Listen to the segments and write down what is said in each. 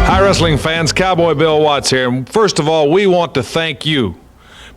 Hi, wrestling fans. Cowboy Bill Watts here. And first of all, we want to thank you,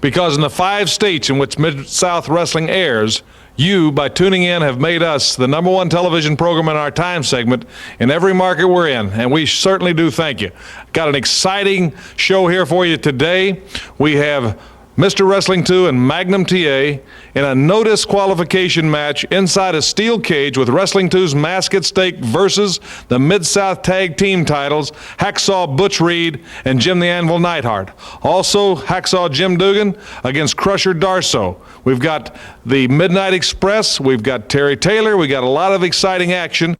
because in the 5 states in which Mid-South Wrestling airs, you, by tuning in, have made us the #1 television program in our time segment in every market we're in, and we certainly do thank you. Got an exciting show here for you today. We have Mr. Wrestling 2 and Magnum TA in a no disqualification match inside a steel cage with Wrestling 2's mask at stake versus the Mid-South Tag Team titles, Hacksaw Butch Reed and Jim the Anvil Neidhart. Also, Hacksaw Jim Duggan against Krusher Darsow. We've got the Midnight Express, we've got Terry Taylor, we got a lot of exciting action.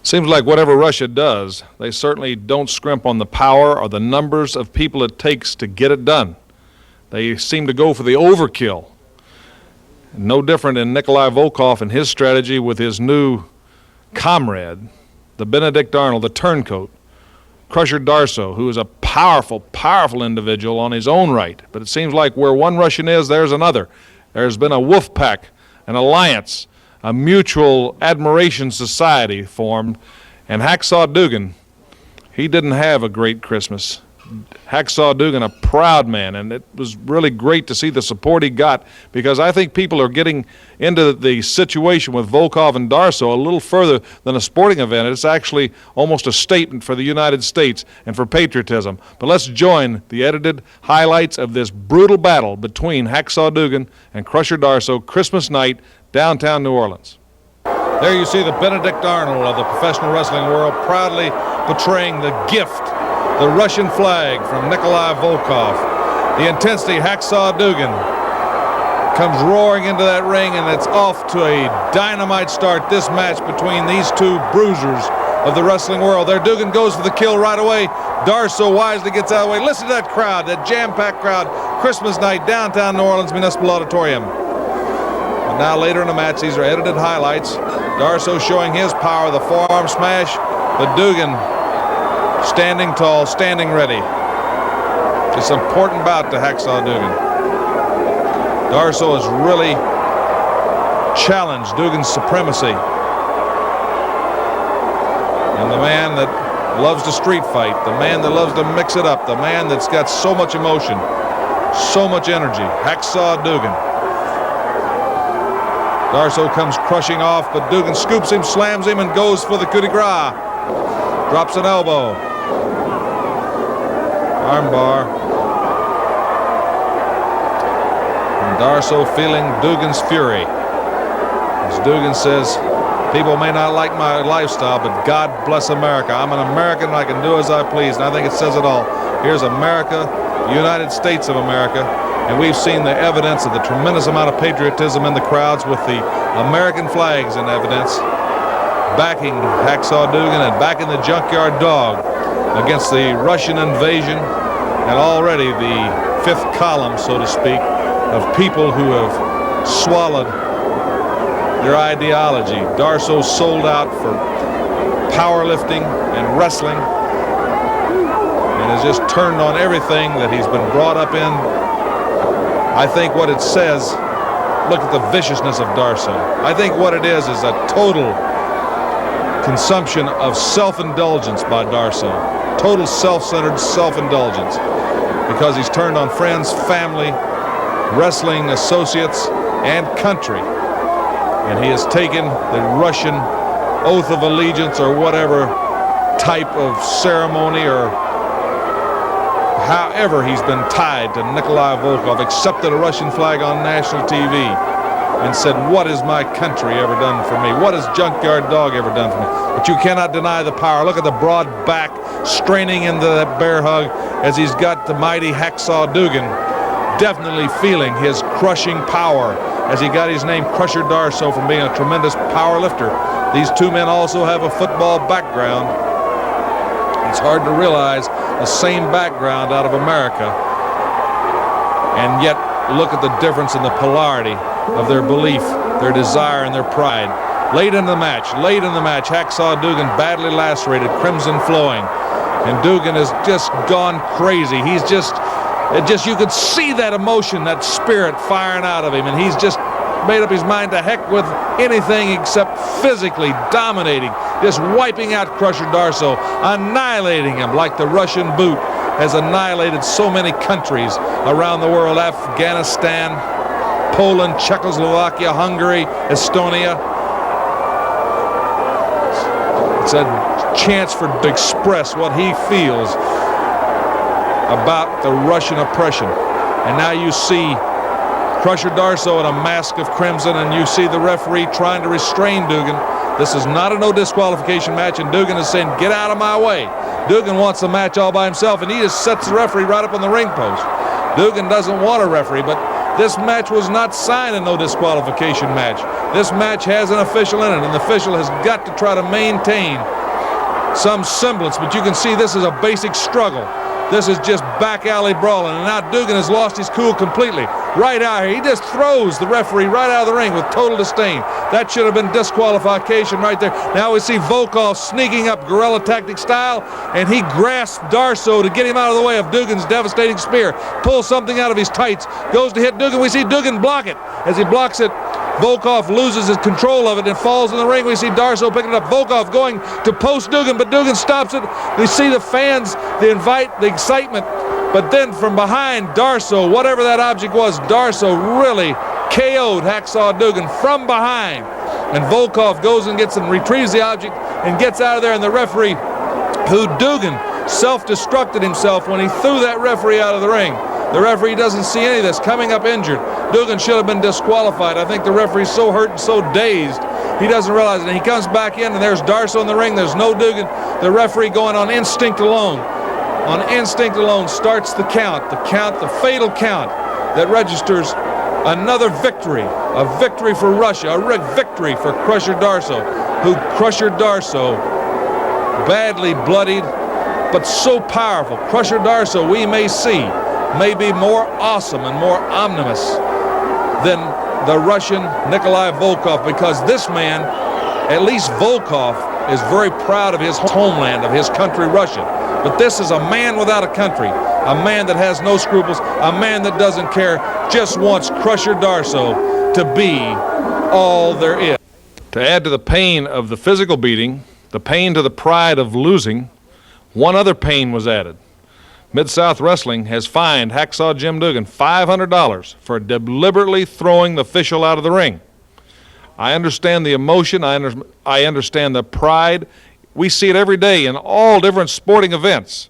Seems like whatever Russia does, they certainly don't scrimp on the power or the numbers of people it takes to get it done. They seem to go for the overkill. No different in Nikolai Volkov and his strategy with his new comrade, the Benedict Arnold, the turncoat, Krusher Darsow, who is a powerful, powerful individual on his own right. But it seems like where one Russian is, there's another. There's been a wolf pack, an alliance, a mutual admiration society formed. And Hacksaw Duggan, he didn't have a great Christmas. Hacksaw Duggan, a proud man, and it was really great to see the support he got, because I think people are getting into the situation with Volkov and Darsow a little further than a sporting event. It's actually almost a statement for the United States and for patriotism. But let's join the edited highlights of this brutal battle between Hacksaw Duggan and Krusher Darsow, Christmas night, downtown New Orleans. There you see the Benedict Arnold of the professional wrestling world proudly portraying the gift, the Russian flag from Nikolai Volkov. The intensity, Hacksaw Duggan comes roaring into that ring, and it's off to a dynamite start, this match between these two bruisers of the wrestling world. There, Duggan goes for the kill right away. Darsow wisely gets out of the way. Listen to that crowd, that jam-packed crowd. Christmas night, downtown New Orleans, Municipal Auditorium. And now later in the match, these are edited highlights. Darsow showing his power, the forearm smash, but Duggan standing tall, standing ready. It's an important bout to Hacksaw Duggan. Darsow has really challenged Duggan's supremacy. And the man that loves to street fight, the man that loves to mix it up, the man that's got so much emotion, so much energy, Hacksaw Duggan. Darsow comes crushing off, but Duggan scoops him, slams him, and goes for the coup de grace. Drops an elbow. Armbar. And Darsow feeling Duggan's fury. As Duggan says, people may not like my lifestyle, but God bless America. I'm an American and I can do as I please. And I think it says it all. Here's America, the United States of America. And we've seen the evidence of the tremendous amount of patriotism in the crowds with the American flags in evidence, backing Hacksaw Duggan and backing the Junkyard Dog against the Russian invasion, and already the fifth column, so to speak, of people who have swallowed their ideology. Darsow sold out for powerlifting and wrestling and has just turned on everything that he's been brought up in. I think what it says, look at the viciousness of Darsow. I think what it is a total consumption of self-indulgence by Darsow. Total self-centered self-indulgence, because he's turned on friends, family, wrestling associates, and country. And he has taken the Russian oath of allegiance or whatever type of ceremony, or however he's been tied to Nikolai Volkov, accepted a Russian flag on national TV and said, what has my country ever done for me? What has Junkyard Dog ever done for me? But you cannot deny the power. Look at the broad back straining into that bear hug as he's got the mighty Hacksaw Duggan definitely feeling his crushing power as he got his name Krusher Darsow from being a tremendous power lifter. These two men also have a football background. It's hard to realize the same background out of America, and yet look at the difference in the polarity of their belief, their desire, and their pride. Late in the match, Hacksaw Duggan badly lacerated, crimson flowing, and Duggan has just gone crazy. You could see that emotion, that spirit firing out of him, and he's just made up his mind to heck with anything except physically dominating, just wiping out Krusher Darsow, annihilating him like the Russian boot has annihilated so many countries around the world: Afghanistan, Poland, Czechoslovakia, Hungary, Estonia. It's a chance to express what he feels about the Russian oppression. And now you see Krusher Darsow in a mask of crimson, and you see the referee trying to restrain Duggan. This is not a no disqualification match, and Duggan is saying, get out of my way. Duggan wants the match all by himself, and he just sets the referee right up on the ring post. Duggan doesn't want a referee, but this match was not signed a no disqualification match. This match has an official in it, and the official has got to try to maintain some semblance, but you can see this is a basic struggle. This is just back alley brawling, and now Duggan has lost his cool completely. Right out here, he just throws the referee right out of the ring with total disdain. That should have been disqualification right there. Now we see Volkov sneaking up guerrilla tactic style, and he grasps Darsow to get him out of the way of Duggan's devastating spear. Pulls something out of his tights, goes to hit Duggan. We see Duggan block it. As he blocks it, Volkov loses his control of it and falls in the ring. We see Darsow picking it up. Volkov going to post Duggan, but Duggan stops it. We see the fans, the excitement. But then from behind Darsow, whatever that object was, Darsow really KO'd Hacksaw Duggan from behind. And Volkov goes and gets and retrieves the object and gets out of there. And the referee, who Duggan self-destructed himself when he threw that referee out of the ring. The referee doesn't see any of this, coming up injured. Duggan should have been disqualified. I think the referee's so hurt and so dazed, he doesn't realize it. And he comes back in, and there's Darsow in the ring. There's no Duggan. The referee going on instinct alone. On instinct alone starts the count, the fatal count that registers another victory, a victory for Russia, a victory for Krusher Darsow, who Krusher Darsow, badly bloodied, but so powerful. Krusher Darsow, we may see, may be more awesome and more ominous than the Russian Nikolai Volkov, because this man, at least Volkov, is very proud of his homeland, of his country, Russia. But this is a man without a country, a man that has no scruples, a man that doesn't care, just wants Krusher Darsow to be all there is. To add to the pain of the physical beating, the pain to the pride of losing, one other pain was added. Mid-South Wrestling has fined Hacksaw Jim Duggan $500 for deliberately throwing the official out of the ring. I understand the emotion, I understand the pride. We see it every day in all different sporting events.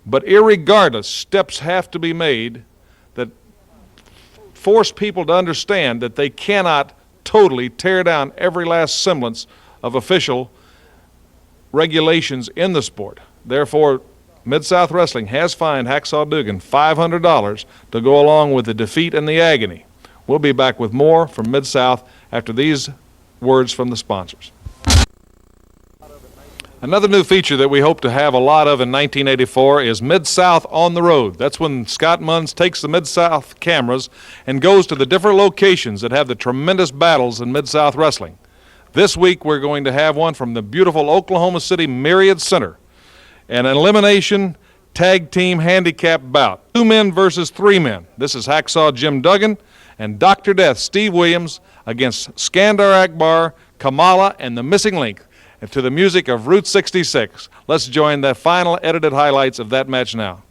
But irregardless, steps have to be made that force people to understand that they cannot totally tear down every last semblance of official regulations in the sport. Therefore, Mid-South Wrestling has fined Hacksaw Duggan $500 to go along with the defeat and the agony. We'll be back with more from Mid-South after these words from the sponsors. Another new feature that we hope to have a lot of in 1984 is Mid-South on the Road. That's when Scott Munns takes the Mid-South cameras and goes to the different locations that have the tremendous battles in Mid-South Wrestling. This week we're going to have one from the beautiful Oklahoma City Myraid Center, an elimination tag team handicap bout. 2 men versus 3 men. This is Hacksaw Jim Duggan and Dr. Death Steve Williams against Skandor Akbar, Kamala, and the Missing Link. And to the music of Route 66. Let's join the final edited highlights of that match now.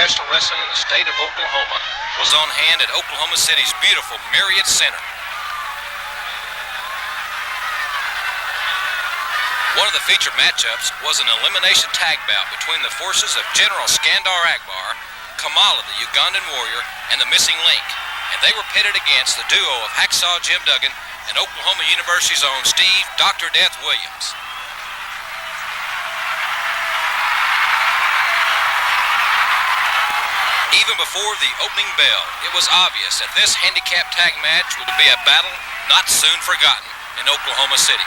professional wrestling in the state of Oklahoma was on hand at Oklahoma City's beautiful Myraid Center. One of the featured matchups was an elimination tag bout between the forces of General Skandor Akbar, Kamala The Ugandian Warrior, and the Missing Link, and they were pitted against the duo of Hacksaw Duggan and Oklahoma University's own Steve Dr. Death Williams. Even before the opening bell, it was obvious that this handicap tag match would be a battle not soon forgotten in Oklahoma City.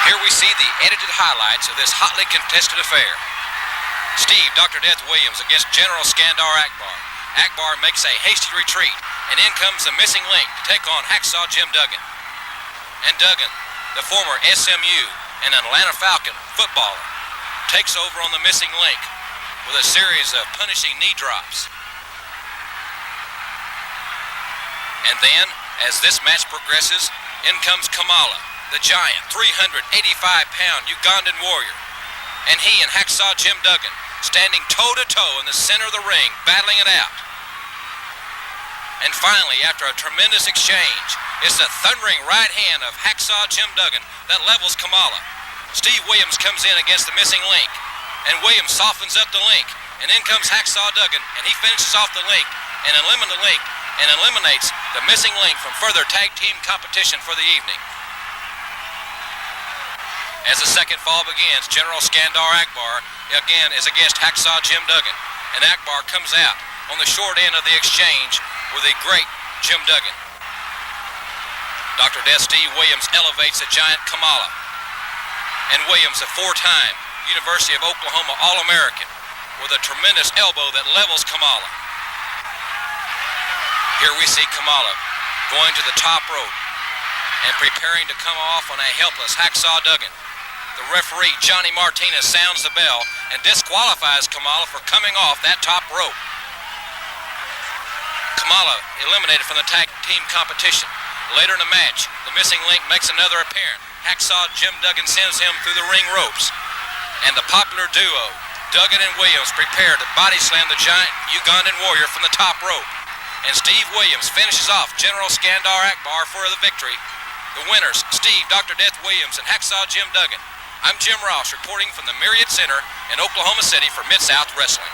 Here we see the edited highlights of this hotly contested affair. Steve Dr. Death Williams against General Skandor Akbar. Akbar makes a hasty retreat, and in comes the Missing Link to take on Hacksaw Duggan. And Duggan, the former SMU and Atlanta Falcon footballer, takes over on the Missing Link with a series of punishing knee drops. And then, as this match progresses, in comes Kamala, the giant 385-pound Ugandan warrior, and he and Hacksaw Duggan standing toe-to-toe in the center of the ring, battling it out. And finally, after a tremendous exchange, it's the thundering right hand of Hacksaw Duggan that levels Kamala. Steve Williams comes in against the Missing Link, and Williams softens up the link, and in comes Hacksaw Duggan, and he finishes off the link and eliminates the Missing Link from further tag team competition for the evening. As the second fall begins, General Skandor Akbar again is against Hacksaw Duggan, and Akbar comes out on the short end of the exchange with a great Jim Duggan. Dr. Death Steve Williams elevates the giant Kamala, and Williams, a four-time University of Oklahoma All-American, with a tremendous elbow that levels Kamala. Here we see Kamala going to the top rope and preparing to come off on a helpless Hacksaw Duggan. The referee, Johnny Martinez, sounds the bell and disqualifies Kamala for coming off that top rope. Kamala eliminated from the tag team competition. Later in the match, the Missing Link makes another appearance. Hacksaw Duggan sends him through the ring ropes, and the popular duo, Duggan and Williams, prepare to body slam the giant Ugandan warrior from the top rope. And Steve Williams finishes off General Skandor Akbar for the victory. The winners, Steve Dr. Death Williams and Hacksaw Duggan. I'm Jim Ross reporting from the Myraid Center in Oklahoma City for Mid-South Wrestling.